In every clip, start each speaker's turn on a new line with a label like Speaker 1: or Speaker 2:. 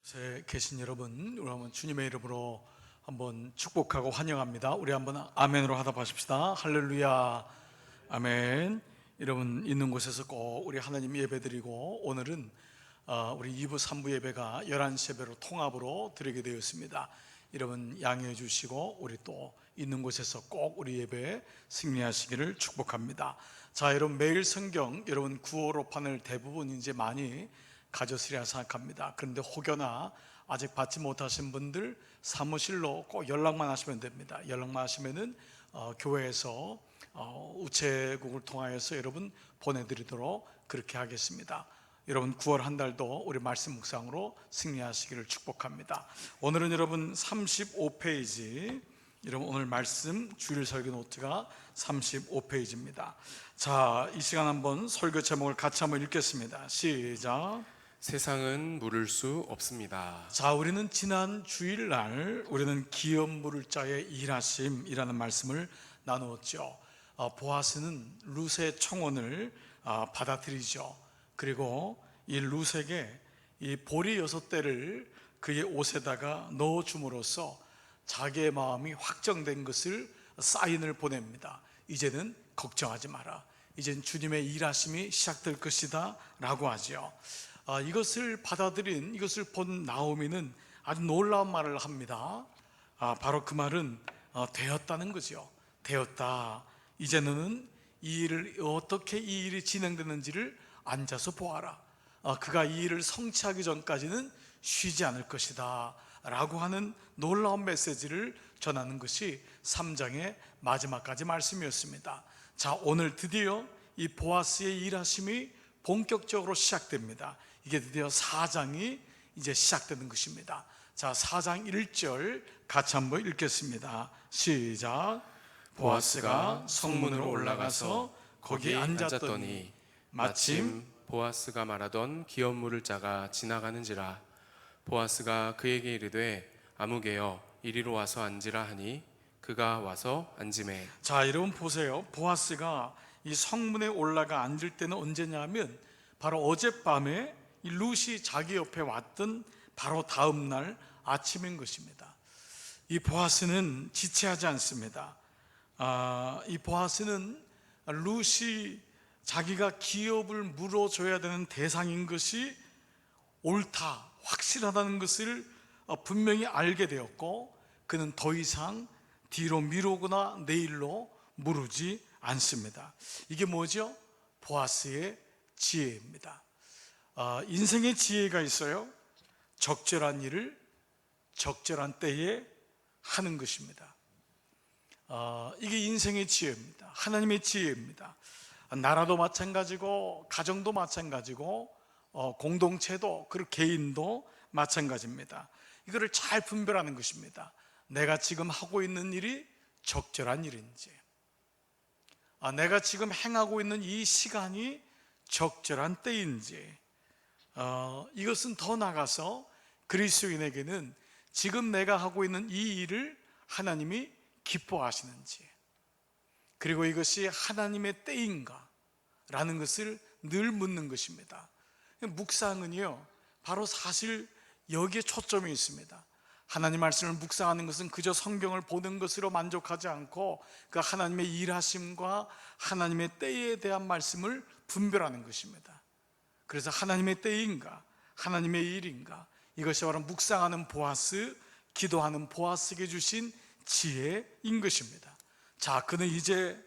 Speaker 1: 곳에 계신 여러분, 우리 한번 주님의 이름으로 한번 축복하고 환영합니다. 우리 한번 아멘으로 하다 보십시다. 할렐루야, 아멘. 여러분 있는 곳에서 꼭 우리 하나님 예배드리고, 오늘은 우리 2부 3부 예배가 11시 예배로 통합으로 드리게 되었습니다. 여러분 양해해 주시고 우리 또 있는 곳에서 꼭 우리 예배에 승리하시기를 축복합니다. 자, 여러분 매일 성경 여러분 구호로판을 대부분 이제 많이 가졌으리라 생각합니다. 그런데 혹여나 아직 받지 못하신 분들 사무실로 꼭 연락만 하시면 됩니다. 연락만 하시면은 교회에서 우체국을 통하여서 여러분 보내드리도록 그렇게 하겠습니다. 여러분 9월 한 달도 우리 말씀 묵상으로 승리하시기를 축복합니다. 오늘은 여러분 35페이지, 여러분 오늘 말씀 주일 설교 노트가 35페이지입니다. 자, 이 시간 한번 설교 제목을 같이 한번 읽겠습니다. 시작.
Speaker 2: 세상은 물을 수 없습니다.
Speaker 1: 자, 우리는 지난 주일날 우리는 기업 물을 자의 일하심이라는 말씀을 나누었죠. 보아스는 룻의 청혼을 받아들이죠. 그리고 이 룻에게 이 보리 6대를 그의 옷에다가 넣어줌으로써 자기의 마음이 확정된 것을 사인을 보냅니다. 이제는 걱정하지 마라, 이젠 주님의 일하심이 시작될 것이다 라고 하죠. 이것을 받아들인, 이것을 본 나오미는 아주 놀라운 말을 합니다. 바로 그 말은 되었다는 거죠. 되었다. 이제 너는 이 일을, 어떻게 이 일이 진행되는지를 앉아서 보아라. 그가 이 일을 성취하기 전까지는 쉬지 않을 것이다 라고 하는 놀라운 메시지를 전하는 것이 3장의 마지막까지 말씀이었습니다. 자, 오늘 드디어 이 보아스의 일하심이 본격적으로 시작됩니다. 이게 드디어 4장이 이제 시작되는 것입니다. 자, 4장 1절 같이 한번 읽겠습니다. 시작.
Speaker 2: 보아스가 성문으로 올라가서 거기에 앉았더니 마침 보아스가 말하던 기업 물을 자가 지나가는지라. 보아스가 그에게 이르되 아무개여 이리로 와서 앉으라 하니 그가 와서 앉으매.
Speaker 1: 자, 여러분 보세요. 보아스가 이 성문에 올라가 앉을 때는 언제냐면 바로 어젯밤에 이 룻이 자기 옆에 왔던 바로 다음 날 아침인 것입니다. 이 보아스는 지체하지 않습니다. 이 보아스는 룻이 자기가 기업을 물어줘야 되는 대상인 것이 옳다, 확실하다는 것을 분명히 알게 되었고, 그는 더 이상 뒤로 미루거나 내일로 미루지 않습니다. 이게 뭐죠? 보아스의 지혜입니다. 인생의 지혜가 있어요. 적절한 일을 적절한 때에 하는 것입니다. 이게 인생의 지혜입니다. 하나님의 지혜입니다. 나라도 마찬가지고 가정도 마찬가지고 공동체도, 그리고 개인도 마찬가지입니다. 이거를 잘 분별하는 것입니다. 내가 지금 하고 있는 일이 적절한 일인지, 내가 지금 행하고 있는 이 시간이 적절한 때인지, 이것은 더 나아가서 그리스도인에게는 지금 내가 하고 있는 이 일을 하나님이 기뻐하시는지, 그리고 이것이 하나님의 때인가 라는 것을 늘 묻는 것입니다. 묵상은요, 바로 사실 여기에 초점이 있습니다. 하나님 말씀을 묵상하는 것은 그저 성경을 보는 것으로 만족하지 않고 그 하나님의 일하심과 하나님의 때에 대한 말씀을 분별하는 것입니다. 그래서 하나님의 때인가, 하나님의 일인가, 이것이 바로 묵상하는 보아스, 기도하는 보아스에게 주신 지혜인 것입니다. 자, 그는 이제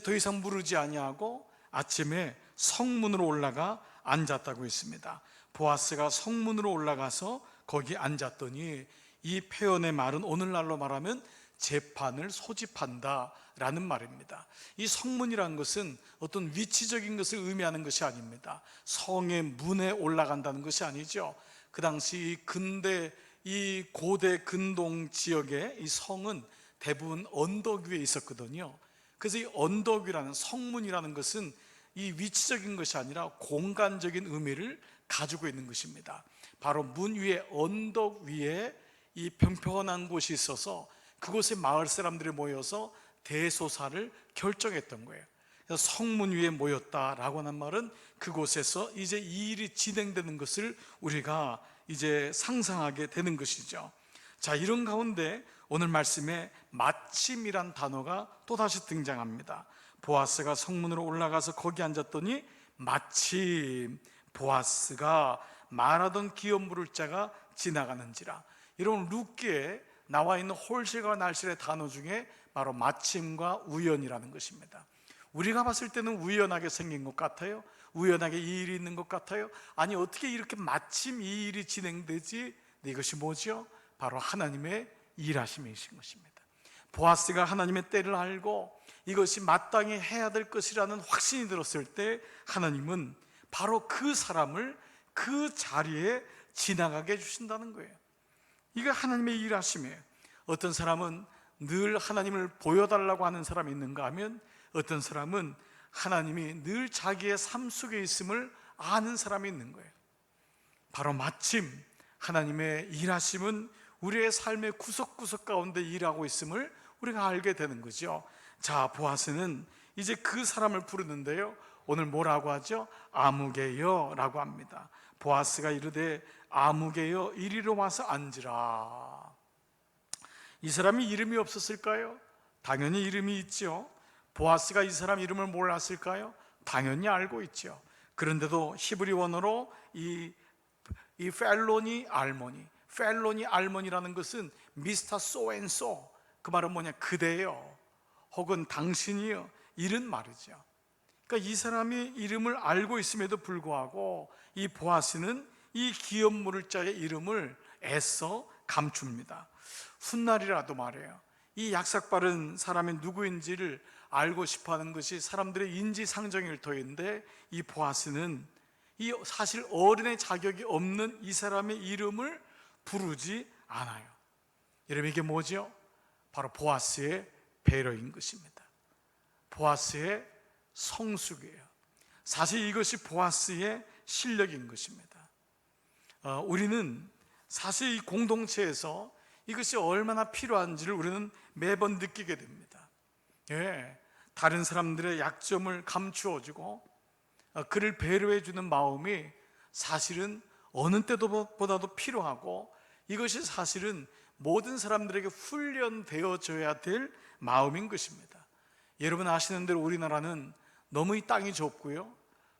Speaker 1: 더 이상 물으지 아니하고 아침에 성문으로 올라가 앉았다고 했습니다. 보아스가 성문으로 올라가서 거기 앉았더니, 이 표현의 말은 오늘날로 말하면 재판을 소집한다 라는 말입니다. 이 성문이라는 것은 어떤 위치적인 것을 의미하는 것이 아닙니다. 성의 문에 올라간다는 것이 아니죠. 그 당시 근대, 이 고대 근동 지역의 이 성은 대부분 언덕 위에 있었거든요. 그래서 이 언덕 위라는, 성문이라는 것은 이 위치적인 것이 아니라 공간적인 의미를 가지고 있는 것입니다. 바로 문 위에, 언덕 위에 이 평평한 곳이 있어서 그곳에 마을 사람들이 모여서 대소사를 결정했던 거예요. 그래서 성문 위에 모였다라고 하는 말은 그곳에서 이제 이 일이 진행되는 것을 우리가 이제 상상하게 되는 것이죠. 자, 이런 가운데 오늘 말씀에 마침이란 단어가 또다시 등장합니다. 보아스가 성문으로 올라가서 거기 앉았더니 마침 보아스가 말하던 기업 물을 자가 지나가는지라. 이런 룻기에 나와 있는 홀실과 날실의 단어 중에 바로 마침과 우연이라는 것입니다. 우리가 봤을 때는 우연하게 생긴 것 같아요. 우연하게 이 일이 있는 것 같아요. 아니, 어떻게 이렇게 마침 이 일이 진행되지? 이것이 뭐죠? 바로 하나님의 일하심이신 것입니다. 보아스가 하나님의 때를 알고 이것이 마땅히 해야 될 것이라는 확신이 들었을 때 하나님은 바로 그 사람을 그 자리에 지나가게 해주신다는 거예요. 이게 하나님의 일하심이에요. 어떤 사람은 늘 하나님을 보여달라고 하는 사람이 있는가 하면, 어떤 사람은 하나님이 늘 자기의 삶 속에 있음을 아는 사람이 있는 거예요. 바로 마침 하나님의 일하심은 우리의 삶의 구석구석 가운데 일하고 있음을 우리가 알게 되는 거죠. 자, 보아스는 이제 그 사람을 부르는데요, 오늘 뭐라고 하죠? 아무개여 라고 합니다. 보아스가 이르되 아무개여 이리로 와서 앉으라. 이 사람이 이름이 없었을까요? 당연히 이름이 있죠. 보아스가 이 사람 이름을 몰랐을까요? 당연히 알고 있죠. 그런데도 히브리 원어로 이 펠로니 알모니라는 것은 미스터 소앤소, 그 말은 뭐냐, 그대요 혹은 당신이요, 이런 말이죠. 그러니까 이 사람이 이름을 알고 있음에도 불구하고 이 보아스는 이 기업 물을 자의 이름을 애써 감춥니다. 훗날이라도 말이에요, 이 약삭 빠른 사람이 누구인지를 알고 싶어하는 것이 사람들의 인지상정일 터인데, 이 보아스는 이 사실 어른의 자격이 없는 이 사람의 이름을 부르지 않아요. 여러분, 이게 뭐죠? 바로 보아스의 배려인 것입니다. 보아스의 성숙이에요. 사실 이것이 보아스의 실력인 것입니다. 우리는 사실 이 공동체에서 이것이 얼마나 필요한지를 우리는 매번 느끼게 됩니다. 다른 사람들의 약점을 감추어주고 그를 배려해주는 마음이 사실은 어느 때보다도 필요하고, 이것이 사실은 모든 사람들에게 훈련되어져야 될 마음인 것입니다. 여러분 아시는 대로 우리나라는 너무 이 땅이 좁고요,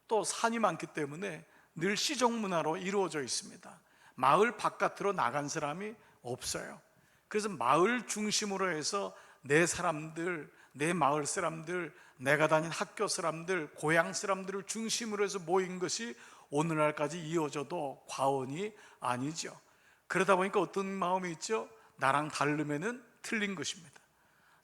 Speaker 1: 또 산이 많기 때문에 늘 시종문화로 이루어져 있습니다. 마을 바깥으로 나간 사람이 없어요. 그래서 마을 중심으로 해서 내 사람들, 내 마을 사람들, 내가 다닌 학교 사람들, 고향 사람들을 중심으로 해서 모인 것이 오늘날까지 이어져도 과언이 아니죠. 그러다 보니까 어떤 마음이 있죠? 나랑 다르면은 틀린 것입니다.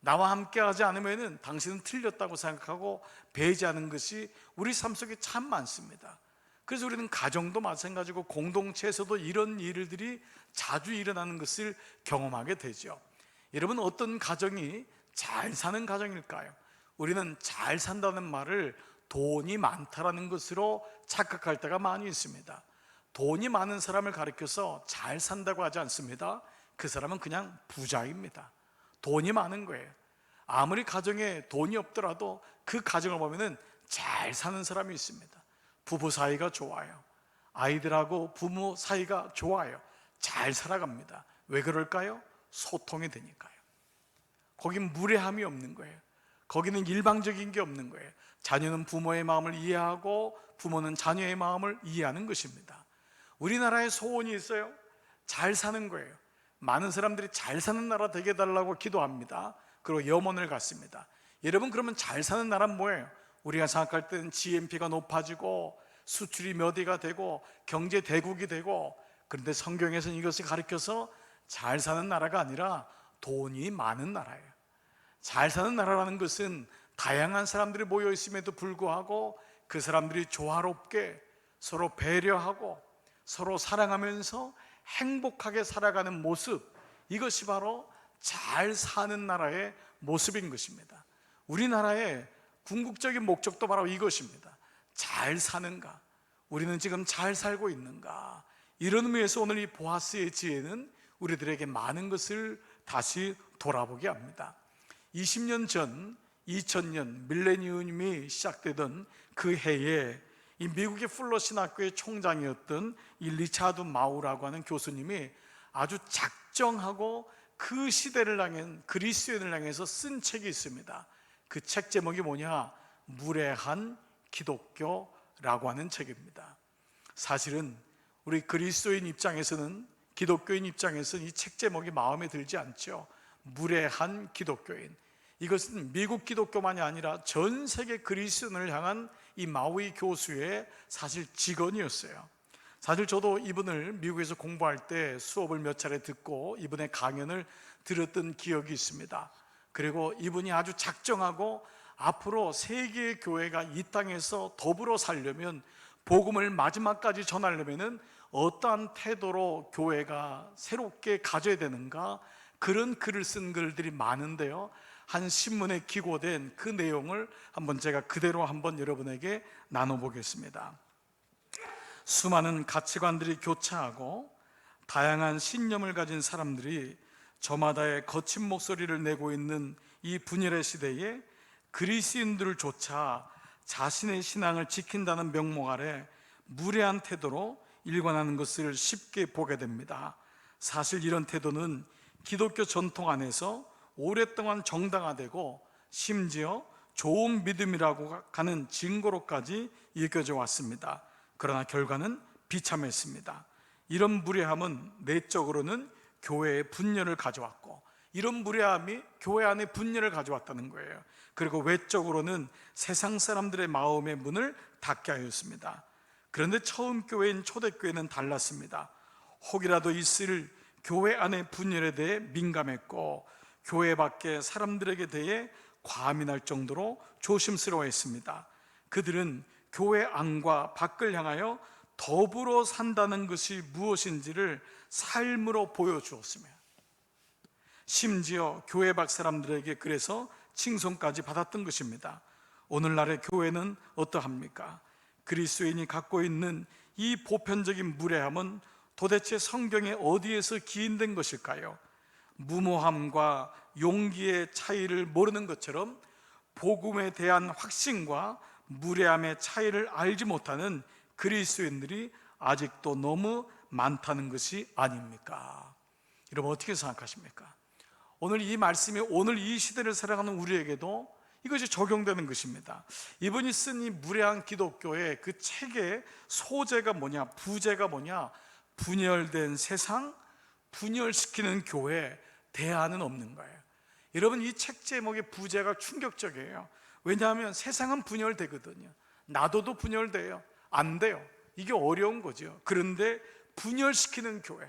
Speaker 1: 나와 함께 하지 않으면은 당신은 틀렸다고 생각하고 배제하는 것이 우리 삶 속에 참 많습니다. 그래서 우리는 가정도 마찬가지고 공동체에서도 이런 일들이 자주 일어나는 것을 경험하게 되죠. 여러분, 어떤 가정이 잘 사는 가정일까요? 우리는 잘 산다는 말을 돈이 많다라는 것으로 착각할 때가 많이 있습니다. 돈이 많은 사람을 가리켜서 잘 산다고 하지 않습니다. 그 사람은 그냥 부자입니다. 돈이 많은 거예요. 아무리 가정에 돈이 없더라도 그 가정을 보면은 잘 사는 사람이 있습니다. 부부 사이가 좋아요. 아이들하고 부모 사이가 좋아요. 잘 살아갑니다. 왜 그럴까요? 소통이 되니까요. 거긴 무례함이 없는 거예요. 거기는 일방적인 게 없는 거예요. 자녀는 부모의 마음을 이해하고 부모는 자녀의 마음을 이해하는 것입니다. 우리나라에 소원이 있어요. 잘 사는 거예요. 많은 사람들이 잘 사는 나라 되게 해달라고 기도합니다. 그리고 염원을 갖습니다. 여러분, 그러면 잘 사는 나라는 뭐예요? 우리가 생각할 때는 GNP가 높아지고 수출이 몇 위가 되고 경제 대국이 되고, 그런데 성경에서는 이것을 가리켜서 잘 사는 나라가 아니라 돈이 많은 나라예요. 잘 사는 나라라는 것은 다양한 사람들이 모여 있음에도 불구하고 그 사람들이 조화롭게 서로 배려하고 서로 사랑하면서 행복하게 살아가는 모습, 이것이 바로 잘 사는 나라의 모습인 것입니다. 우리나라의 궁극적인 목적도 바로 이것입니다. 잘 사는가? 우리는 지금 잘 살고 있는가? 이런 의미에서 오늘 이 보아스의 지혜는 우리들에게 많은 것을 다시 돌아보게 합니다. 20년 전 2000년 밀레니엄이 시작되던 그 해에 이 미국의 풀러 신학교의 총장이었던 이 리차드 마우라고 하는 교수님이 아주 작정하고 그 시대를 향한 그리스도인을 향해서 쓴 책이 있습니다. 그 책 제목이 뭐냐? 무례한 기독교라고 하는 책입니다. 사실은 우리 그리스도인 입장에서는, 기독교인 입장에서는 이 책 제목이 마음에 들지 않죠. 무례한 기독교인. 이것은 미국 기독교만이 아니라 전 세계 그리스도인을 향한 이 마우이 교수의 사실 직언이었어요. 사실 저도 이분을 미국에서 공부할 때 수업을 몇 차례 듣고 이분의 강연을 들었던 기억이 있습니다. 그리고 이분이 아주 작정하고 앞으로 세계의 교회가 이 땅에서 더불어 살려면, 복음을 마지막까지 전하려면 어떠한 태도로 교회가 새롭게 가져야 되는가, 그런 글을 쓴 글들이 많은데요, 한 신문에 기고된 그 내용을 한번 제가 그대로 한번 여러분에게 나눠보겠습니다. 수많은 가치관들이 교차하고 다양한 신념을 가진 사람들이 저마다의 거친 목소리를 내고 있는 이 분열의 시대에 그리스도인들을 조차 자신의 신앙을 지킨다는 명목 아래 무례한 태도로 일관하는 것을 쉽게 보게 됩니다. 사실 이런 태도는 기독교 전통 안에서 오랫동안 정당화되고 심지어 좋은 믿음이라고 하는 증거로까지 여겨져 왔습니다. 그러나 결과는 비참했습니다. 이런 무례함은 내적으로는 교회의 분열을 가져왔고, 이런 무례함이 교회 안에 분열을 가져왔다는 거예요. 그리고 외적으로는 세상 사람들의 마음의 문을 닫게 하였습니다. 그런데 처음 교회인 초대교회는 달랐습니다. 혹이라도 있을 교회 안의 분열에 대해 민감했고, 교회 밖의 사람들에게 대해 과민할 정도로 조심스러워했습니다. 그들은 교회 안과 밖을 향하여 더불어 산다는 것이 무엇인지를 삶으로 보여주었으며, 심지어 교회 밖 사람들에게 그래서 칭송까지 받았던 것입니다. 오늘날의 교회는 어떠합니까? 그리스도인이 갖고 있는 이 보편적인 무례함은 도대체 성경에 어디에서 기인된 것일까요? 무모함과 용기의 차이를 모르는 것처럼 복음에 대한 확신과 무례함의 차이를 알지 못하는 그리스도인들이 아직도 너무 많다는 것이 아닙니까? 여러분, 어떻게 생각하십니까? 오늘 이 말씀이 오늘 이 시대를 살아가는 우리에게도 이것이 적용되는 것입니다. 이분이 쓴 이 무례한 기독교의 그 책의 소재가 뭐냐, 부제가 뭐냐? 분열된 세상, 분열시키는 교회, 대안은 없는 거예요. 여러분, 이 책 제목의 부제가 충격적이에요. 왜냐하면 세상은 분열되거든요. 놔둬도 분열돼요. 안 돼요. 이게 어려운 거죠. 그런데 분열시키는 교회,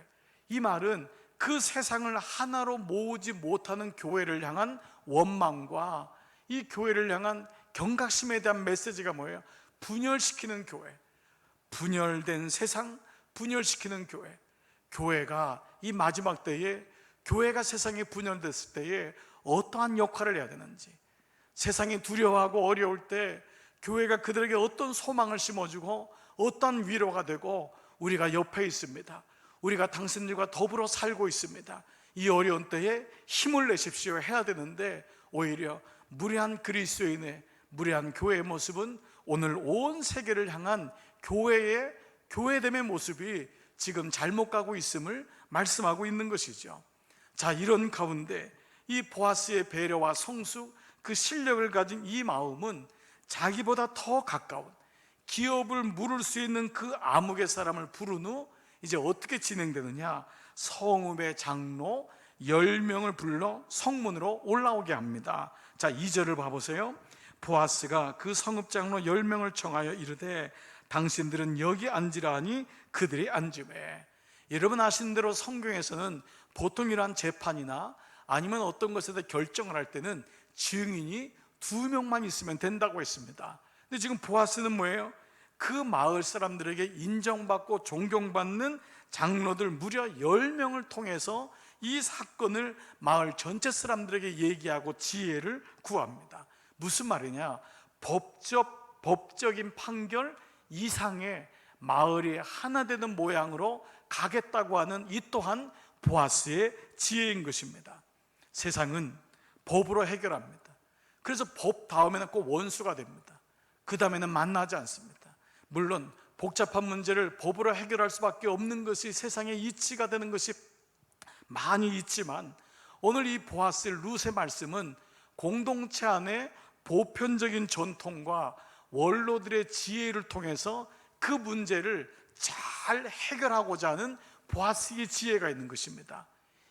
Speaker 1: 이 말은 그 세상을 하나로 모으지 못하는 교회를 향한 원망과 이 교회를 향한 경각심에 대한 메시지가 뭐예요? 분열시키는 교회, 분열된 세상, 분열시키는 교회. 교회가 이 마지막 때에, 교회가 세상에 분열됐을 때에 어떠한 역할을 해야 되는지, 세상이 두려워하고 어려울 때 교회가 그들에게 어떤 소망을 심어주고 어떤 위로가 되고, 우리가 옆에 있습니다. 우리가 당신들과 더불어 살고 있습니다. 이 어려운 때에 힘을 내십시오 해야 되는데, 오히려 무례한 그리스도인의, 무례한 교회의 모습은 오늘 온 세계를 향한 교회의 교회됨의 모습이 지금 잘못 가고 있음을 말씀하고 있는 것이죠. 자, 이런 가운데 이 보아스의 배려와 성숙, 그 실력을 가진 이 마음은 자기보다 더 가까운, 기업을 물을 수 있는 그 암흑의 사람을 부른 후 이제 어떻게 진행되느냐? 성읍의 장로 10명을 불러 성문으로 올라오게 합니다. 자, 2절을 봐보세요. 보아스가 그 성읍 장로 10명을 청하여 이르되 당신들은 여기 앉으라 하니 그들이 앉으매. 여러분 아시는 대로 성경에서는 보통 이러한 재판이나 아니면 어떤 것에 대해 결정을 할 때는 증인이 2명만 있으면 된다고 했습니다. 근데 지금 보아스는 뭐예요? 그 마을 사람들에게 인정받고 존경받는 장로들 무려 10명을 통해서 이 사건을 마을 전체 사람들에게 얘기하고 지혜를 구합니다. 무슨 말이냐? 법적인 판결 이상의 마을이 하나 되는 모양으로 가겠다고 하는 이 또한 보아스의 지혜인 것입니다. 세상은 법으로 해결합니다. 그래서 법 다음에는 꼭 원수가 됩니다. 그 다음에는 만나지 않습니다. 물론 복잡한 문제를 법으로 해결할 수밖에 없는 것이 세상의 이치가 되는 것이 많이 있지만, 오늘 이 보아스 룻의 말씀은 공동체 안에 보편적인 전통과 원로들의 지혜를 통해서 그 문제를 잘 해결하고자 하는 보아스의 지혜가 있는 것입니다.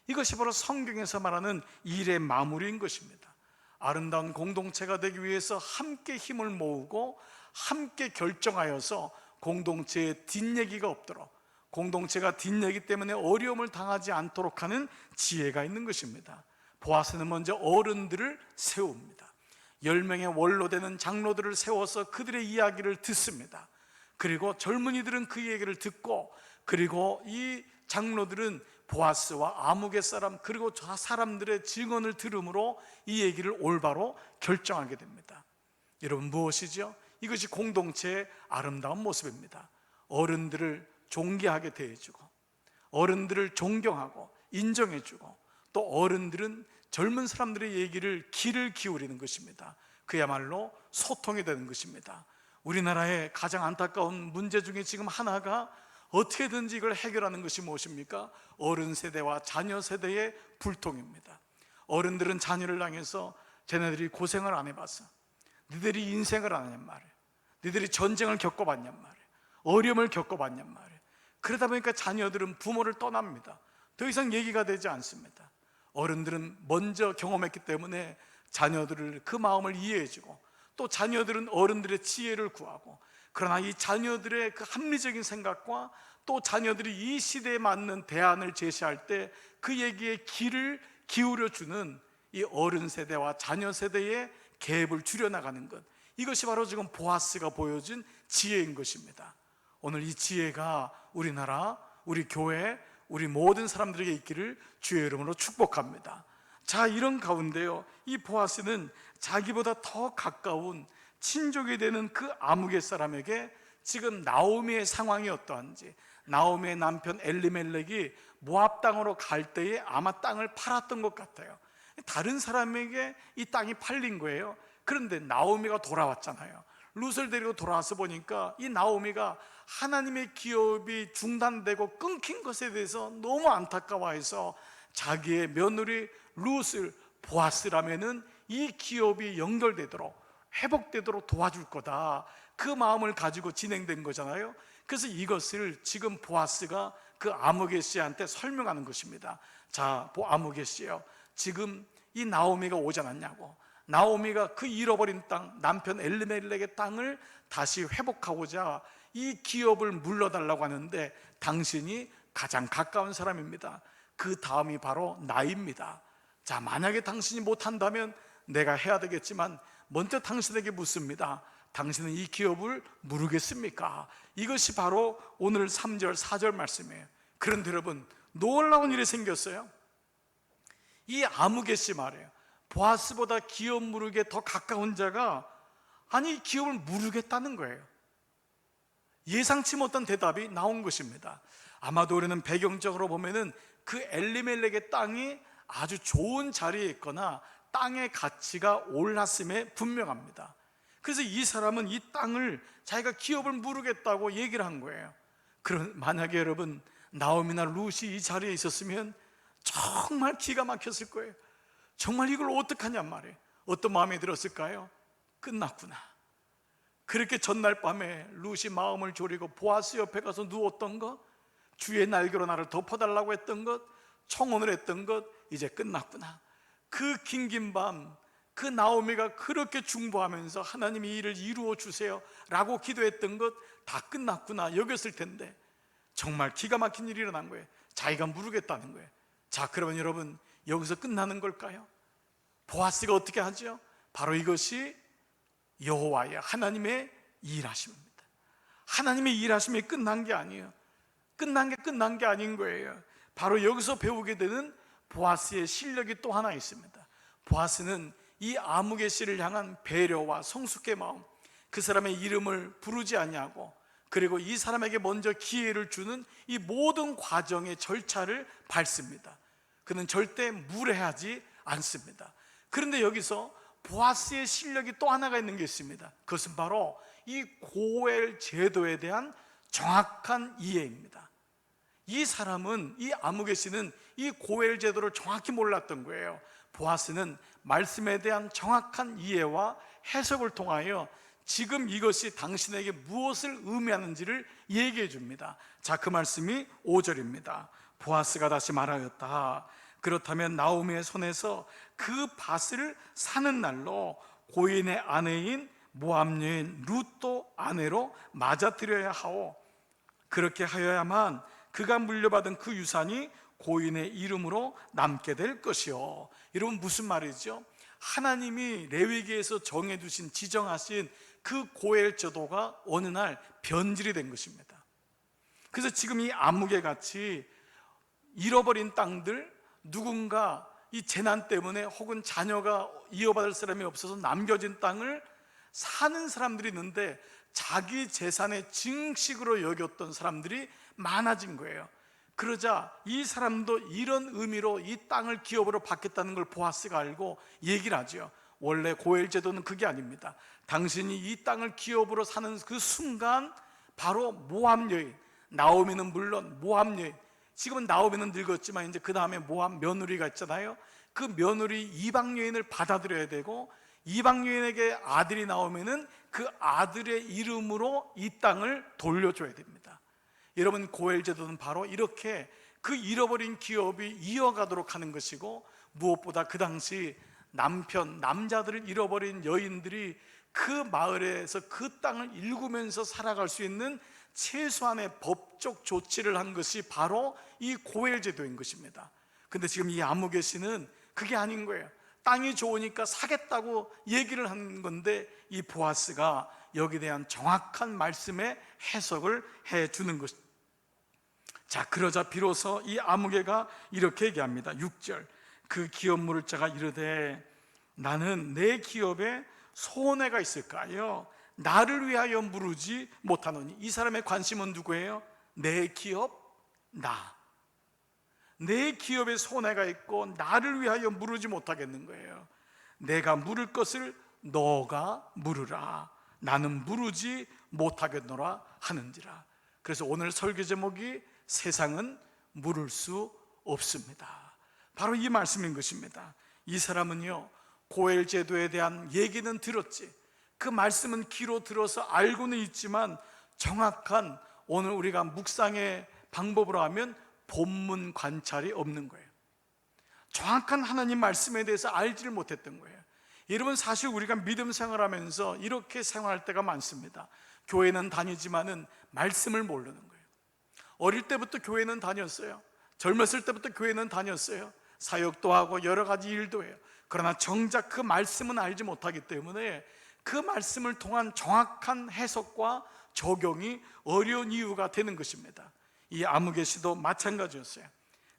Speaker 1: 이것이 바로 성경에서 말하는 일의 마무리인 것입니다. 아름다운 공동체가 되기 위해서 함께 힘을 모으고 함께 결정하여서 공동체에 뒷얘기가 없도록, 공동체가 뒷얘기 때문에 어려움을 당하지 않도록 하는 지혜가 있는 것입니다. 보아스는 먼저 어른들을 세웁니다. 10명의 원로 되는 장로들을 세워서 그들의 이야기를 듣습니다. 그리고 젊은이들은 그 얘기를 듣고, 그리고 이 장로들은 보아스와 아무개 사람 그리고 저 사람들의 증언을 들음으로 이 얘기를 올바로 결정하게 됩니다. 여러분, 무엇이죠? 이것이 공동체의 아름다운 모습입니다. 어른들을 존귀하게 대해주고, 어른들을 존경하고 인정해주고, 또 어른들은 젊은 사람들의 얘기를 귀를 기울이는 것입니다. 그야말로 소통이 되는 것입니다. 우리나라의 가장 안타까운 문제 중에 지금 하나가 어떻게든지 이걸 해결하는 것이 무엇입니까? 어른 세대와 자녀 세대의 불통입니다. 어른들은 자녀를 향해서 쟤네들이 고생을 안 해봤어, 너희들이 인생을 안 하냔 말이에요, 너희들이 전쟁을 겪어봤냔 말이에요, 어려움을 겪어봤냔 말이에요. 그러다 보니까 자녀들은 부모를 떠납니다. 더 이상 얘기가 되지 않습니다. 어른들은 먼저 경험했기 때문에 자녀들을 그 마음을 이해해주고, 또 자녀들은 어른들의 지혜를 구하고, 그러나 이 자녀들의 그 합리적인 생각과 또 자녀들이 이 시대에 맞는 대안을 제시할 때 그 얘기에 귀를 기울여주는 이 어른 세대와 자녀 세대의 갭을 줄여나가는 것, 이것이 바로 지금 보아스가 보여준 지혜인 것입니다. 오늘 이 지혜가 우리나라, 우리 교회, 우리 모든 사람들에게 있기를 주의 이름으로 축복합니다. 자, 이런 가운데요, 이 보아스는 자기보다 더 가까운 친족이 되는 그 아무개 사람에게 지금 나오미의 상황이 어떠한지, 나오미의 남편 엘리멜렉이 모압 땅으로 갈 때에 아마 땅을 팔았던 것 같아요. 다른 사람에게 이 땅이 팔린 거예요. 그런데 나오미가 돌아왔잖아요. 룻을 데리고 돌아와서 보니까 이 나오미가 하나님의 기업이 중단되고 끊긴 것에 대해서 너무 안타까워해서 자기의 며느리 룻을 보아스라면은 이 기업이 연결되도록, 회복되도록 도와줄 거다, 그 마음을 가지고 진행된 거잖아요. 그래서 이것을 지금 보아스가 그 아무개 씨한테 설명하는 것입니다. 자, 아무개 씨요, 지금 이 나오미가 오지 않았냐고, 나오미가 그 잃어버린 땅, 남편 엘리멜렉의 땅을 다시 회복하고자 이 기업을 물러달라고 하는데 당신이 가장 가까운 사람입니다. 그 다음이 바로 나입니다. 자, 만약에 당신이 못한다면 내가 해야 되겠지만 먼저 당신에게 묻습니다. 당신은 이 기업을 물으겠습니까? 이것이 바로 오늘 3절 4절 말씀이에요. 그런데 여러분, 놀라운 일이 생겼어요. 이 아무개 씨 말이에요. 보아스보다 기업 물으기에 더 가까운 자가 아니 기업을 물으겠다는 거예요. 예상치 못한 대답이 나온 것입니다. 아마도 우리는 배경적으로 보면은 그 엘리멜렉의 땅이 아주 좋은 자리에 있거나 땅의 가치가 올랐음에 분명합니다. 그래서 이 사람은 이 땅을 자기가 기업을 물으겠다고 얘기를 한 거예요. 그럼 만약에 여러분 나오미나 룻이 이 자리에 있었으면 정말 기가 막혔을 거예요. 정말 이걸 어떡하냔 말이에요. 어떤 마음이 들었을까요? 끝났구나. 그렇게 전날 밤에 룻이 마음을 졸이고 보아스 옆에 가서 누웠던 것, 주의 날개로 나를 덮어달라고 했던 것, 청혼을 했던 것, 이제 끝났구나. 그 긴긴 밤, 그 나오미가 그렇게 중보하면서 하나님 이 일을 이루어 주세요 라고 기도했던 것 다 끝났구나 여겼을 텐데 정말 기가 막힌 일이 일어난 거예요. 자기가 물으겠다는 거예요. 자, 그러면 여러분 여기서 끝나는 걸까요? 보아스가 어떻게 하죠? 바로 이것이 여호와의 하나님의 일하심입니다. 하나님의 일하심이 끝난 게 아니에요. 끝난 게 아닌 거예요. 바로 여기서 배우게 되는 보아스의 실력이 또 하나 있습니다. 보아스는 이 아무개 씨를 향한 배려와 성숙의 마음, 그 사람의 이름을 부르지 아니하고, 그리고 이 사람에게 먼저 기회를 주는 이 모든 과정의 절차를 밟습니다. 그는 절대 무례하지 않습니다. 그런데 여기서 보아스의 실력이 또 하나가 있는 게 있습니다. 그것은 바로 이 고엘 제도에 대한 정확한 이해입니다. 이 사람은, 이 아무개 씨는 이 고엘 제도를 정확히 몰랐던 거예요. 보아스는 말씀에 대한 정확한 이해와 해석을 통하여 지금 이것이 당신에게 무엇을 의미하는지를 얘기해 줍니다. 자, 그 말씀이 5절입니다. 보아스가 다시 말하였다. 그렇다면 나오미의 손에서 그 밭을 사는 날로 고인의 아내인 모압 여인 룻도 아내로 맞아들여야 하오. 그렇게 하여야만 그가 물려받은 그 유산이 고인의 이름으로 남게 될 것이요. 여러분, 무슨 말이죠? 하나님이 레위기에서 정해두신, 지정하신 그 고엘 제도가 어느 날 변질이 된 것입니다. 그래서 지금 이 아무개 같이 잃어버린 땅들, 누군가 이 재난 때문에 혹은 자녀가 이어받을 사람이 없어서 남겨진 땅을 사는 사람들이 있는데 자기 재산의 증식으로 여겼던 사람들이 많아진 거예요. 그러자 이 사람도 이런 의미로 이 땅을 기업으로 받겠다는 걸 보아스가 알고 얘기를 하죠. 원래 고엘 제도는 그게 아닙니다. 당신이 이 땅을 기업으로 사는 그 순간 바로 모압 여인, 나오미는 물론 모압 여인, 지금은 나오미는 늙었지만 이제 그 다음에 모압 며느리가 있잖아요. 그 며느리 이방 여인을 받아들여야 되고, 이방 여인에게 아들이 나오면은 그 아들의 이름으로 이 땅을 돌려줘야 됩니다. 여러분, 고엘 제도는 바로 이렇게 그 잃어버린 기업이 이어가도록 하는 것이고, 무엇보다 그 당시 남자들을 잃어버린 여인들이 그 마을에서 그 땅을 일구면서 살아갈 수 있는 최소한의 법적 조치를 한 것이 바로 이 고엘 제도인 것입니다. 근데 지금 이 아무개 씨는 그게 아닌 거예요. 땅이 좋으니까 사겠다고 얘기를 한 건데, 이 보아스가 여기에 대한 정확한 말씀의 해석을 해주는 것입니다. 자, 그러자 비로소 이 아무개가 이렇게 얘기합니다. 6절, 그 기업 물을 자가 이르되 나는 내 기업에 손해가 있을까요? 나를 위하여 물으지 못하노니. 이 사람의 관심은 누구예요? 내 기업, 나. 내 기업에 손해가 있고 나를 위하여 물으지 못하겠는 거예요. 내가 물을 것을 너가 물으라. 나는 물으지 못하겠노라 하는지라. 그래서 오늘 설교 제목이 세상은 물을 수 없습니다. 바로 이 말씀인 것입니다. 이 사람은요, 고엘 제도에 대한 얘기는 들었지, 그 말씀은 귀로 들어서 알고는 있지만 정확한 오늘 우리가 묵상의 방법으로 하면 본문 관찰이 없는 거예요. 정확한 하나님 말씀에 대해서 알지를 못했던 거예요. 여러분, 사실 우리가 믿음 생활하면서 이렇게 생활할 때가 많습니다. 교회는 다니지만은 말씀을 모르는 거예요. 어릴 때부터 교회는 다녔어요. 젊었을 때부터 교회는 다녔어요. 사역도 하고 여러 가지 일도 해요. 그러나 정작 그 말씀은 알지 못하기 때문에 그 말씀을 통한 정확한 해석과 적용이 어려운 이유가 되는 것입니다. 이 아무개 씨도 마찬가지였어요.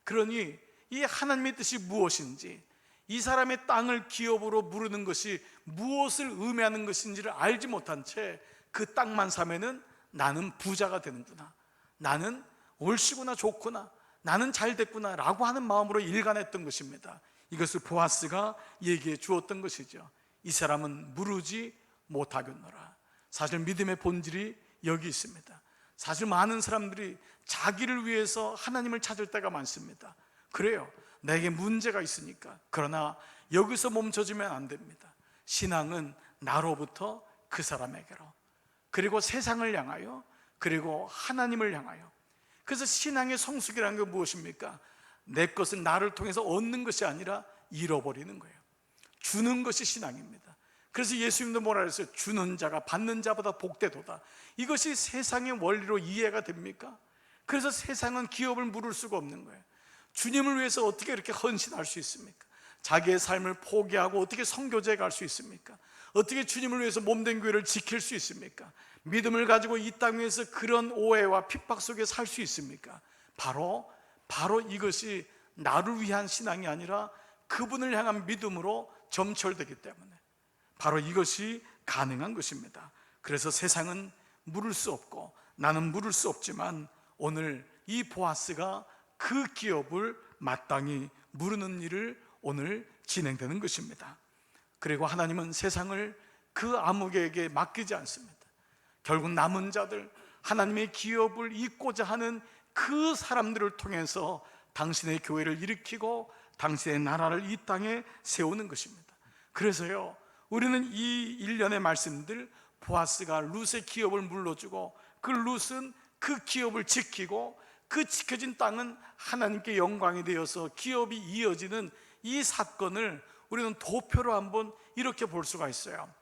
Speaker 1: 그러니 이 하나님의 뜻이 무엇인지, 이 사람의 땅을 기업으로 무르는 것이 무엇을 의미하는 것인지를 알지 못한 채 그 땅만 사면은 나는 부자가 되는구나, 나는 옳시구나, 좋구나, 나는 잘 됐구나 라고 하는 마음으로 일관했던 것입니다. 이것을 보아스가 얘기해 주었던 것이죠. 이 사람은 물으지 못하겠노라. 사실 믿음의 본질이 여기 있습니다. 사실 많은 사람들이 자기를 위해서 하나님을 찾을 때가 많습니다. 그래요, 내게 문제가 있으니까. 그러나 여기서 멈춰지면 안 됩니다. 신앙은 나로부터 그 사람에게로, 그리고 세상을 향하여, 그리고 하나님을 향하여. 그래서 신앙의 성숙이라는 게 무엇입니까? 내 것은 나를 통해서 얻는 것이 아니라 잃어버리는 거예요. 주는 것이 신앙입니다. 그래서 예수님도 뭐라 그랬어요? 주는 자가 받는 자보다 복되도다. 이것이 세상의 원리로 이해가 됩니까? 그래서 세상은 기업을 물을 수가 없는 거예요. 주님을 위해서 어떻게 이렇게 헌신할 수 있습니까? 자기의 삶을 포기하고 어떻게 선교제에 갈 수 있습니까? 어떻게 주님을 위해서 몸된 교회를 지킬 수 있습니까? 믿음을 가지고 이 땅 위에서 그런 오해와 핍박 속에 살 수 있습니까? 바로 이것이 나를 위한 신앙이 아니라 그분을 향한 믿음으로 점철되기 때문에 바로 이것이 가능한 것입니다. 그래서 세상은 물을 수 없고 나는 물을 수 없지만 오늘 이 보아스가 그 기업을 마땅히 무르는 일을 오늘 진행되는 것입니다. 그리고 하나님은 세상을 그 아무개에게 맡기지 않습니다. 결국 남은 자들, 하나님의 기업을 잇고자 하는 그 사람들을 통해서 당신의 교회를 일으키고 당신의 나라를 이 땅에 세우는 것입니다. 그래서요, 우리는 이 일련의 말씀들, 보아스가 룻의 기업을 물러주고 그 룻은 그 기업을 지키고 그 지켜진 땅은 하나님께 영광이 되어서 기업이 이어지는 이 사건을 우리는 도표로 한번 이렇게 볼 수가 있어요.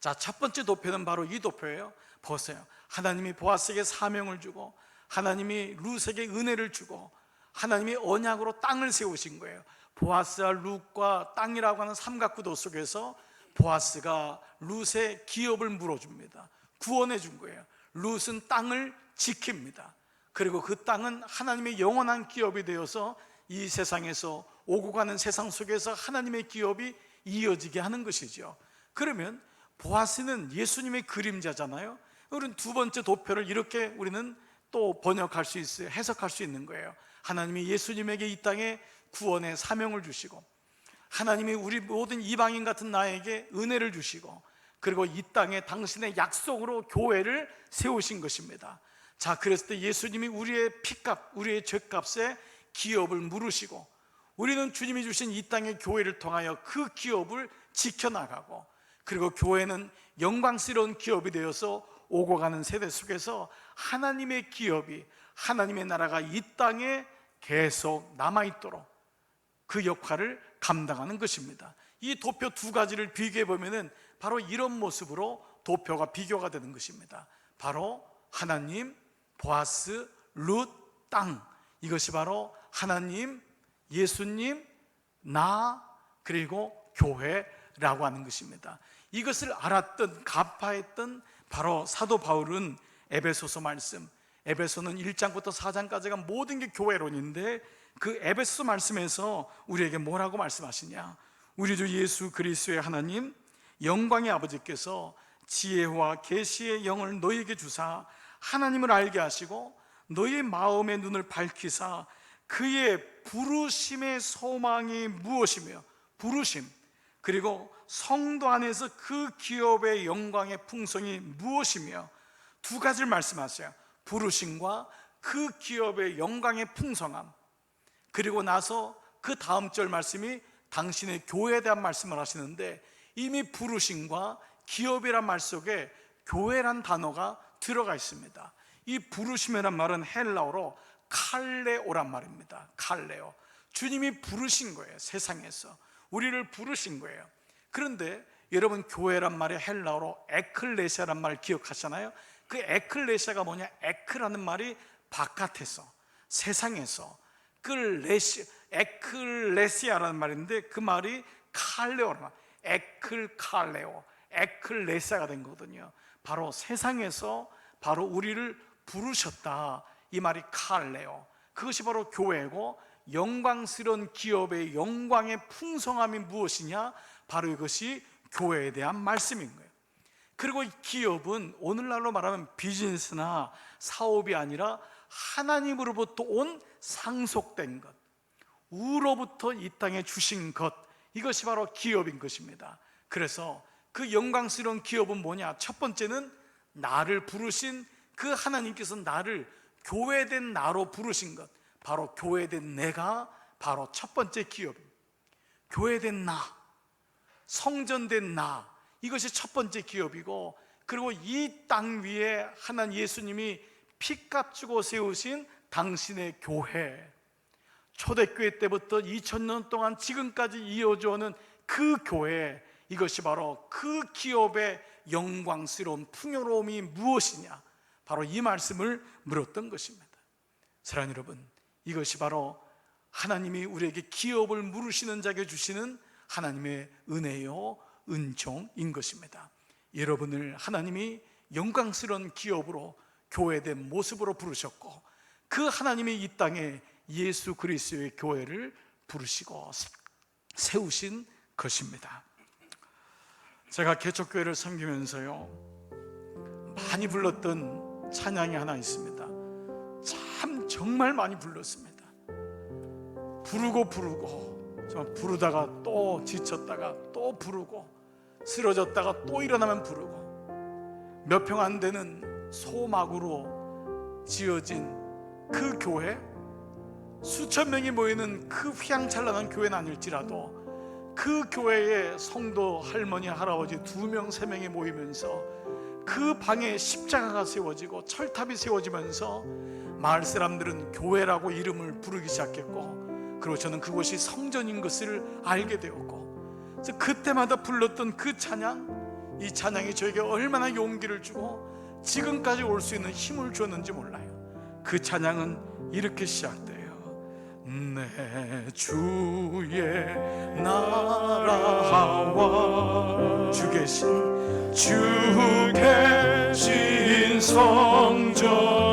Speaker 1: 자, 첫 번째 도표는 바로 이 도표예요. 보세요. 하나님이 보아스에게 사명을 주고 하나님이 룻에게 은혜를 주고 하나님이 언약으로 땅을 세우신 거예요. 보아스와 룻과 땅이라고 하는 삼각구도 속에서 보아스가 룻의 기업을 물어줍니다. 구원해 준 거예요. 룻은 땅을 지킵니다. 그리고 그 땅은 하나님의 영원한 기업이 되어서 이 세상에서 오고 가는 세상 속에서 하나님의 기업이 이어지게 하는 것이죠. 그러면 보아스는 예수님의 그림자잖아요. 우리는 두 번째 도표를 이렇게 우리는 또 번역할 수 있어요. 해석할 수 있는 거예요. 하나님이 예수님에게 이 땅에 구원의 사명을 주시고 하나님이 우리 모든 이방인 같은 나에게 은혜를 주시고 그리고 이 땅에 당신의 약속으로 교회를 세우신 것입니다. 자, 그랬을 때 예수님이 우리의 피값, 우리의 죄값에 기업을 물으시고 우리는 주님이 주신 이 땅의 교회를 통하여 그 기업을 지켜나가고 그리고 교회는 영광스러운 기업이 되어서 오고 가는 세대 속에서 하나님의 기업이, 하나님의 나라가 이 땅에 계속 남아있도록 그 역할을 감당하는 것입니다. 이 도표 두 가지를 비교해 보면은 바로 이런 모습으로 도표가 비교가 되는 것입니다. 바로 하나님, 보아스, 룻, 땅. 이것이 바로 하나님, 예수님, 나, 그리고 교회라고 하는 것입니다. 이것을 알았던, 간파했던 바로 사도 바울은 에베소서 말씀, 에베소는 1장부터 4장까지가 모든 게 교회론인데 그 에베소 말씀에서 우리에게 뭐라고 말씀하시냐? 우리 주 예수 그리스도의 하나님, 영광의 아버지께서 지혜와 계시의 영을 너희에게 주사 하나님을 알게 하시고 너희의 마음의 눈을 밝히사 그의 부르심의 소망이 무엇이며, 부르심, 그리고 성도 안에서 그 기업의 영광의 풍성이 무엇이며, 두 가지를 말씀하세요. 부르심과 그 기업의 영광의 풍성함. 그리고 나서 그 다음 절 말씀이 당신의 교회에 대한 말씀을 하시는데, 이미 부르심과 기업이란 말 속에 교회란 단어가 들어가 있습니다. 이 부르심이란 말은 헬라어로 칼레오란 말입니다. 칼레오. 주님이 부르신 거예요. 세상에서 우리를 부르신 거예요. 그런데 여러분, 교회란 말이 헬라어로 에클레시아란 말 기억하시나요? 그 에클레시아가 뭐냐? 에크라는 말이 바깥에서, 세상에서, 에클레시아라는 말인데 그 말이 칼레오란 말, 에클칼레오, 에클레시아가 된 거거든요. 바로 세상에서 바로 우리를 부르셨다, 이 말이 칼레오. 그것이 바로 교회고, 영광스러운 기업의 영광의 풍성함이 무엇이냐? 바로 이것이 교회에 대한 말씀인 거예요. 그리고 이 기업은 오늘날로 말하면 비즈니스나 사업이 아니라 하나님으로부터 온 상속된 것, 우로부터 이 땅에 주신 것, 이것이 바로 기업인 것입니다. 그래서 그 영광스러운 기업은 뭐냐? 첫 번째는 나를 부르신 그 하나님께서 나를 교회된 나로 부르신 것, 바로 교회된 내가 바로 첫 번째 기업입니다. 교회된 나, 성전된 나, 이것이 첫 번째 기업이고, 그리고 이 땅 위에 하나님 예수님이 피값 주고 세우신 당신의 교회, 초대교회 때부터 2000년 동안 지금까지 이어져 오는 그 교회, 이것이 바로 그 기업의 영광스러운 풍요로움이 무엇이냐? 바로 이 말씀을 물었던 것입니다. 사랑하는 여러분, 이것이 바로 하나님이 우리에게 기업을 물으시는 자에게 주시는 하나님의 은혜요 은총인 것입니다. 여러분을 하나님이 영광스러운 기업으로 교회된 모습으로 부르셨고, 그 하나님이 이 땅에 예수 그리스도의 교회를 부르시고 세우신 것입니다. 제가 개척교회를 섬기면서요, 많이 불렀던 찬양이 하나 있습니다. 참 정말 많이 불렀습니다. 부르고 정말 부르다가 또 지쳤다가 또 부르고, 쓰러졌다가 또 일어나면 부르고, 몇 평 안 되는 소막으로 지어진 그 교회, 수천 명이 모이는 그 휘황찬란한 교회는 아닐지라도 그 교회에 성도 할머니 할아버지 2명 3명이 모이면서 그 방에 십자가가 세워지고 철탑이 세워지면서 마을 사람들은 교회라고 이름을 부르기 시작했고, 그리고 저는 그곳이 성전인 것을 알게 되었고, 그래서 그때마다 불렀던 그 찬양, 이 찬양이 저에게 얼마나 용기를 주고 지금까지 올 수 있는 힘을 줬는지 몰라요. 그 찬양은 이렇게 시작돼요. 내 주의 나라와 주 계신 성전과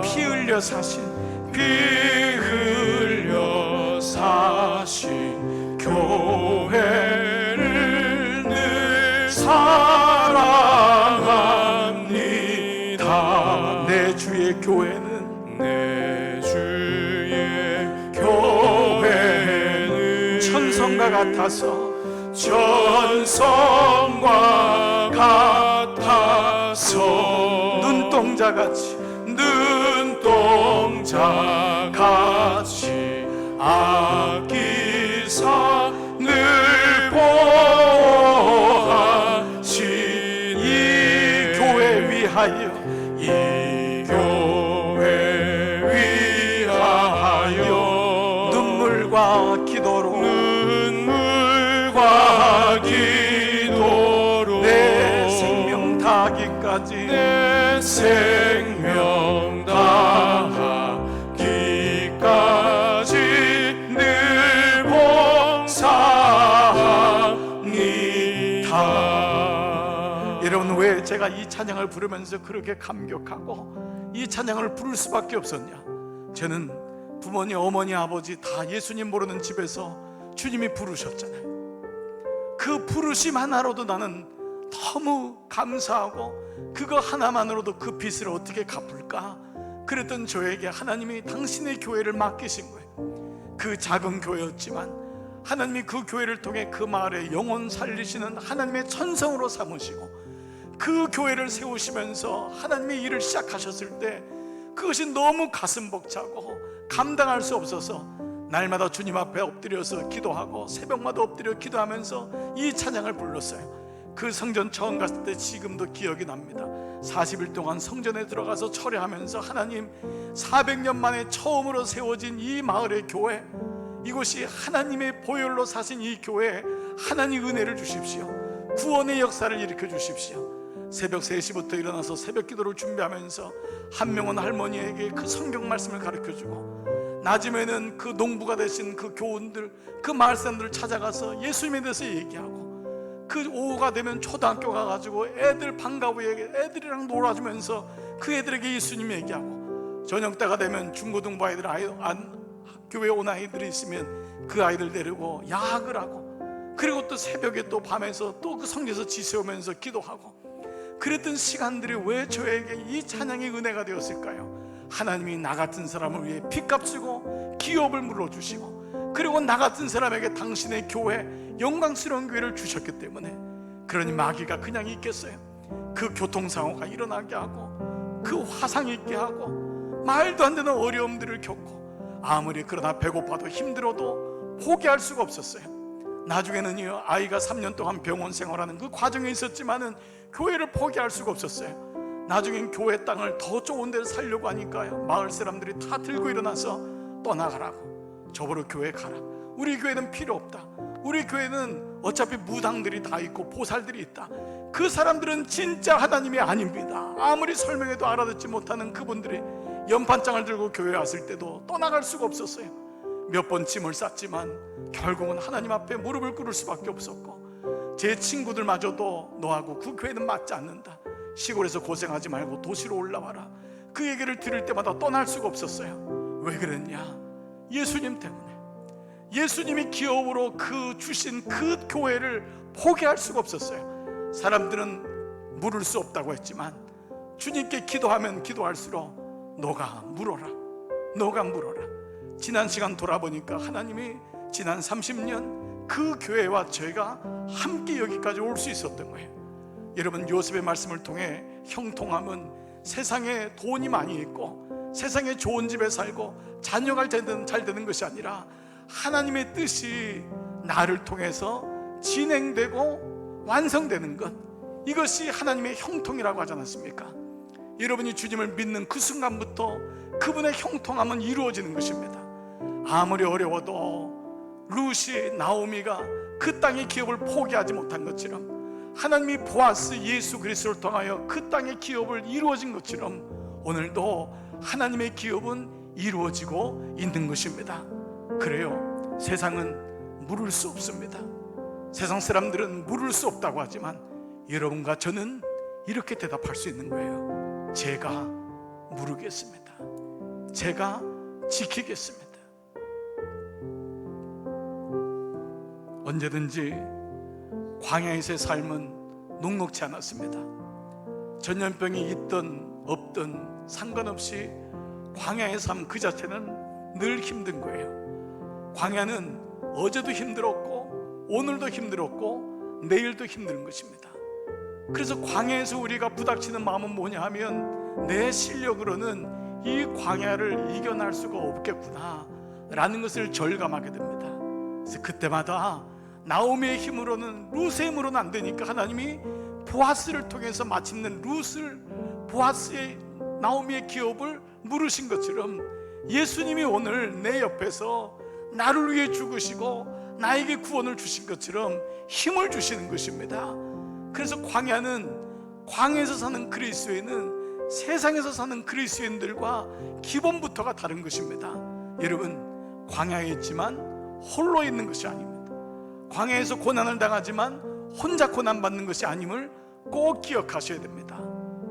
Speaker 1: 피 흘려 사신 교회를 늘 사랑합니다. 내 주의 교회는 천성과 같아서 눈동자같이 아끼사 늘 보호하신 이 교회 위하여 눈물과 기도로 내 생명 다하기까지 늘 봉사합니다. 여러분, 왜 제가 이 찬양을 부르면서 그렇게 감격하고 이 찬양을 부를 수밖에 없었냐? 저는 부모님, 어머니, 아버지 다 예수님 모르는 집에서 주님이 부르셨잖아요. 그 부르심 하나로도 나는 너무 감사하고 그거 하나만으로도 그 빚을 어떻게 갚을까? 그랬던 저에게 하나님이 당신의 교회를 맡기신 거예요. 그 작은 교회였지만 하나님이 그 교회를 통해 그 마을에 영혼 살리시는 하나님의 천성으로 삼으시고, 그 교회를 세우시면서 하나님의 일을 시작하셨을 때 그것이 너무 가슴 벅차고 감당할 수 없어서 날마다 주님 앞에 엎드려서 기도하고 새벽마다 엎드려 기도하면서 이 찬양을 불렀어요. 그 성전 처음 갔을 때 지금도 기억이 납니다. 40일 동안 성전에 들어가서 철회하면서 하나님, 400년 만에 처음으로 세워진 이 마을의 교회, 이곳이 하나님의 보혈로 사신 이 교회에 하나님 은혜를 주십시오. 구원의 역사를 일으켜 주십시오. 새벽 3시부터 일어나서 새벽 기도를 준비하면서 한 명은 할머니에게 그 성경 말씀을 가르쳐주고, 낮이면은 그 농부가 되신 그 교원들, 그 마을 사람들을 찾아가서 예수님에 대해서 얘기하고, 그 오후가 되면 초등학교 가가지고 애들 방과 후에 애들이랑 놀아주면서 그 애들에게 예수님 얘기하고, 저녁 때가 되면 중고등부 아이들, 교회 온 아이들이 있으면 그 아이들 데리고 야학을 하고, 그리고 또 새벽에 또 밤에서 또 그 성경에서 지새우면서 기도하고, 그랬던 시간들이 왜 저에게 이 찬양의 은혜가 되었을까요? 하나님이 나 같은 사람을 위해 핏값 주고 기업을 물어주시고, 그리고 나 같은 사람에게 당신의 교회, 영광스러운 교회를 주셨기 때문에. 그러니 마귀가 그냥 있겠어요? 그 교통사고가 일어나게 하고, 그 화상 있게 하고, 말도 안 되는 어려움들을 겪고, 아무리 그러나 배고파도 힘들어도 포기할 수가 없었어요. 나중에는요, 아이가 3년 동안 병원 생활하는 그 과정에 있었지만은 교회를 포기할 수가 없었어요. 나중엔 교회 땅을 더 좋은 데를 살려고 하니까요, 마을 사람들이 다 들고 일어나서 떠나가라고, 저보러 교회 가라, 우리 교회는 필요 없다, 우리 교회는 어차피 무당들이 다 있고 보살들이 있다. 그 사람들은 진짜 하나님이 아닙니다. 아무리 설명해도 알아듣지 못하는 그분들이 연판장을 들고 교회에 왔을 때도 떠나갈 수가 없었어요. 몇 번 짐을 쌌지만 결국은 하나님 앞에 무릎을 꿇을 수밖에 없었고, 제 친구들마저도 너하고 그 교회는 맞지 않는다, 시골에서 고생하지 말고 도시로 올라와라, 그 얘기를 들을 때마다 떠날 수가 없었어요. 왜 그랬냐? 예수님 때문에. 예수님이 기업으로 그 주신 그 교회를 포기할 수가 없었어요. 사람들은 물을 수 없다고 했지만 주님께 기도하면 기도할수록 너가 물어라, 너가 물어라. 지난 시간 돌아보니까 하나님이 지난 30년 그 교회와 저희가 함께 여기까지 올 수 있었던 거예요. 여러분, 요셉의 말씀을 통해 형통함은 세상에 돈이 많이 있고 세상에 좋은 집에 살고 자녀가 잘 되는 것이 아니라 하나님의 뜻이 나를 통해서 진행되고 완성되는 것, 이것이 하나님의 형통이라고 하지 않았습니까? 여러분이 주님을 믿는 그 순간부터 그분의 형통함은 이루어지는 것입니다. 아무리 어려워도 룻이, 나오미가 그 땅의 기업을 포기하지 못한 것처럼, 하나님이 보아스 예수 그리스도를 통하여 그 땅의 기업을 이루어진 것처럼 오늘도 하나님의 기업은 이루어지고 있는 것입니다. 그래요, 세상은 물을 수 없습니다. 세상 사람들은 물을 수 없다고 하지만 여러분과 저는 이렇게 대답할 수 있는 거예요. 제가 물으겠습니다. 제가 지키겠습니다. 언제든지 광야에서의 삶은 녹록지 않았습니다. 전염병이 있든 없든 상관없이 광야의 삶 그 자체는 늘 힘든 거예요. 광야는 어제도 힘들었고 오늘도 힘들었고 내일도 힘든 것입니다. 그래서 광야에서 우리가 부닥치는 마음은 뭐냐 하면, 내 실력으로는 이 광야를 이겨낼 수가 없겠구나 라는 것을 절감하게 됩니다. 그래서 그때마다 나오미의 힘으로는, 룻의 힘으로는 안 되니까 하나님이 보아스를 통해서 마침내 룻을, 보아스의, 나오미의 기업을 물으신 것처럼 예수님이 오늘 내 옆에서 나를 위해 죽으시고 나에게 구원을 주신 것처럼 힘을 주시는 것입니다. 그래서 광야에서 사는 그리스도인은 세상에서 사는 그리스도인들과 기본부터가 다른 것입니다. 여러분, 광야에 있지만 홀로 있는 것이 아닙니다. 광야에서 고난을 당하지만 혼자 고난받는 것이 아님을 꼭 기억하셔야 됩니다.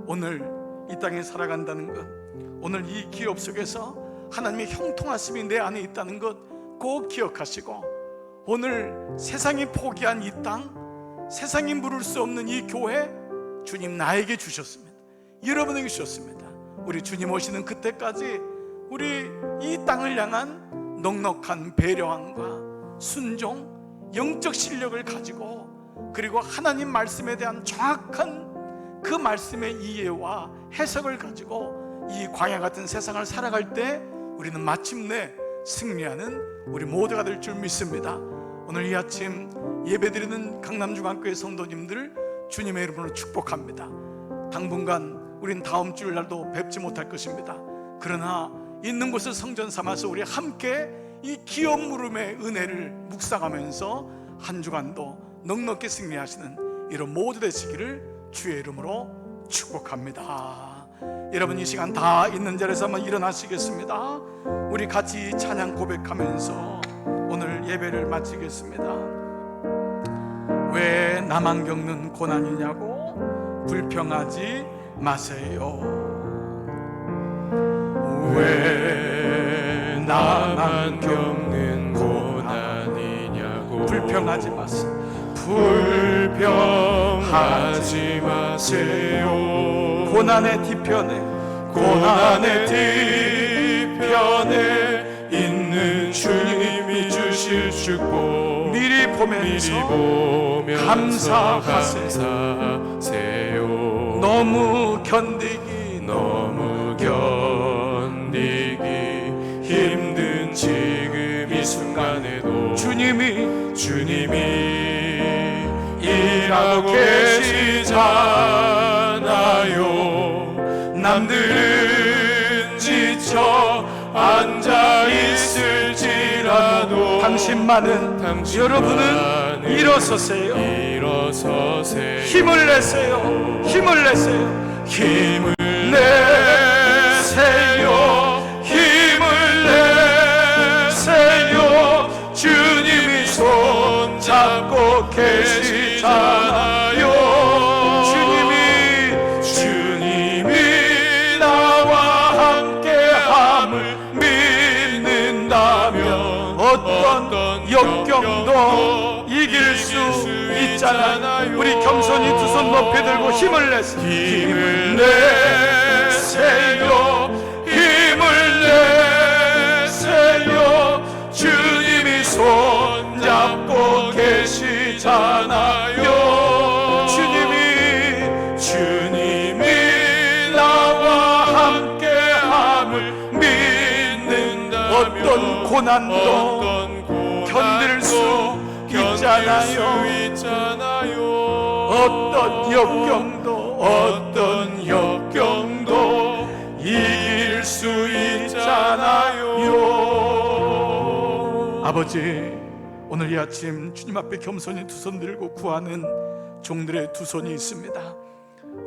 Speaker 1: 오늘 이 땅에 살아간다는 것, 오늘 이 기업 속에서 하나님의 형통하심이 내 안에 있다는 것 꼭 기억하시고, 오늘 세상이 포기한 이 땅, 세상이 물을 수 없는 이 교회, 주님 나에게 주셨습니다. 여러분에게 주셨습니다. 우리 주님 오시는 그때까지 우리 이 땅을 향한 넉넉한 배려함과 순종, 영적 실력을 가지고, 그리고 하나님 말씀에 대한 정확한 그 말씀의 이해와 해석을 가지고 이 광야 같은 세상을 살아갈 때 우리는 마침내 승리하는 우리 모두가 될 줄 믿습니다. 오늘 이 아침 예배드리는 강남중앙교회 성도님들 주님의 이름으로 축복합니다. 당분간 우린 다음 주일날도 뵙지 못할 것입니다. 그러나 있는 곳을 성전 삼아서 우리 함께 이 기업 물음의 은혜를 묵상하면서 한 주간도 넉넉히 승리하시는 이런 모두 되시기를 주의 이름으로 축복합니다. 여러분, 이 시간 다 있는 자리에서 한번 일어나시겠습니다. 우리 같이 찬양 고백하면서 오늘 예배를 마치겠습니다. 왜 나만 겪는 고난이냐고 불평하지 마세요.
Speaker 2: 왜 나만 겪는 고난이냐고
Speaker 1: 불평하지 마세요.
Speaker 2: 불평하지 마세요.
Speaker 1: 고난의 뒤편에
Speaker 2: 있는 주님이 주실 축복
Speaker 1: 미리 보면서 감사하세요. 너무 견디기
Speaker 2: 힘든 지금 이 순간에도 주님이 일하고 계시잖아요. 남들은 지쳐 앉아있을지라도 당신만은 여러분은 일어서세요. 힘을 내세요. 힘을 내세요. 힘을 내세요. 주님이 손 잡고 계시잖아요. 주님이 나와 함께함을 믿는다면 어떤 역경도 이길 수 있잖아요. 우리 겸손히 두 손 높이 들고 힘을 내세요. 힘을 내세요. 주님이 손 잡고 계시잖아요. 주님이 고난도 견딜 수 있잖아요. 어떤 역경도 이길 수 있잖아요. 아버지, 오늘 이 아침 주님 앞에 겸손히 두 손 들고 구하는 종들의 두 손이 있습니다.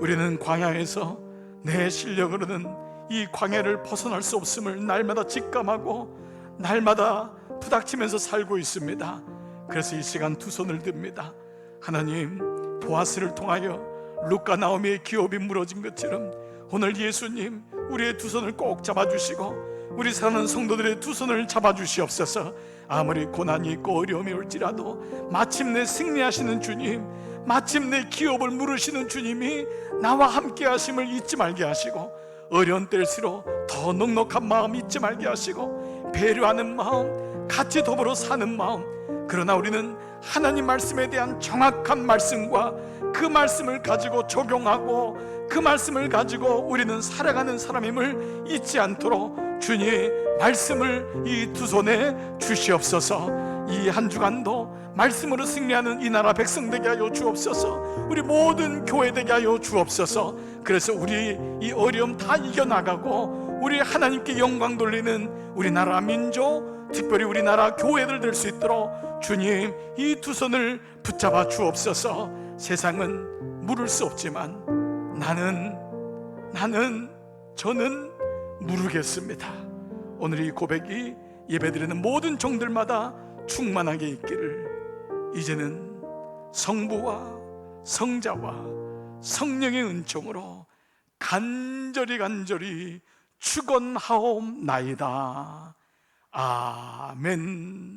Speaker 2: 우리는 광야에서 내 실력으로는 이 광야를 벗어날 수 없음을 날마다 직감하고 날마다 부닥치면서 살고 있습니다. 그래서 이 시간 두 손을 듭니다. 하나님, 보아스를 통하여 룻과 나오미의 기업이 무너진 것처럼 오늘 예수님 우리의 두 손을 꼭 잡아주시고 우리 사는 성도들의 두 손을 잡아주시옵소서. 아무리 고난이 있고 어려움이 올지라도 마침내 승리하시는 주님, 마침내 기업을 물으시는 주님이 나와 함께 하심을 잊지 말게 하시고, 어려운 때일수록 더 넉넉한 마음 잊지 말게 하시고, 배려하는 마음, 같이 더불어 사는 마음, 그러나 우리는 하나님 말씀에 대한 정확한 말씀과 그 말씀을 가지고 적용하고 그 말씀을 가지고 우리는 살아가는 사람임을 잊지 않도록 주님의 말씀을 이 두 손에 주시옵소서. 이 한 주간도 말씀으로 승리하는 이 나라 백성 되게 하여 주옵소서. 우리 모든 교회 되게 하여 주옵소서. 그래서 우리 이 어려움 다 이겨나가고 우리 하나님께 영광 돌리는 우리나라 민족, 특별히 우리나라 교회들 될 수 있도록 주님 이 두 손을 붙잡아 주옵소서. 세상은 물을 수 없지만 저는 무르겠습니다. 오늘 이 고백이 예배드리는 모든 종들마다 충만하게 있기를, 이제는 성부와 성자와 성령의 은총으로 간절히 축원하옵나이다. 아멘.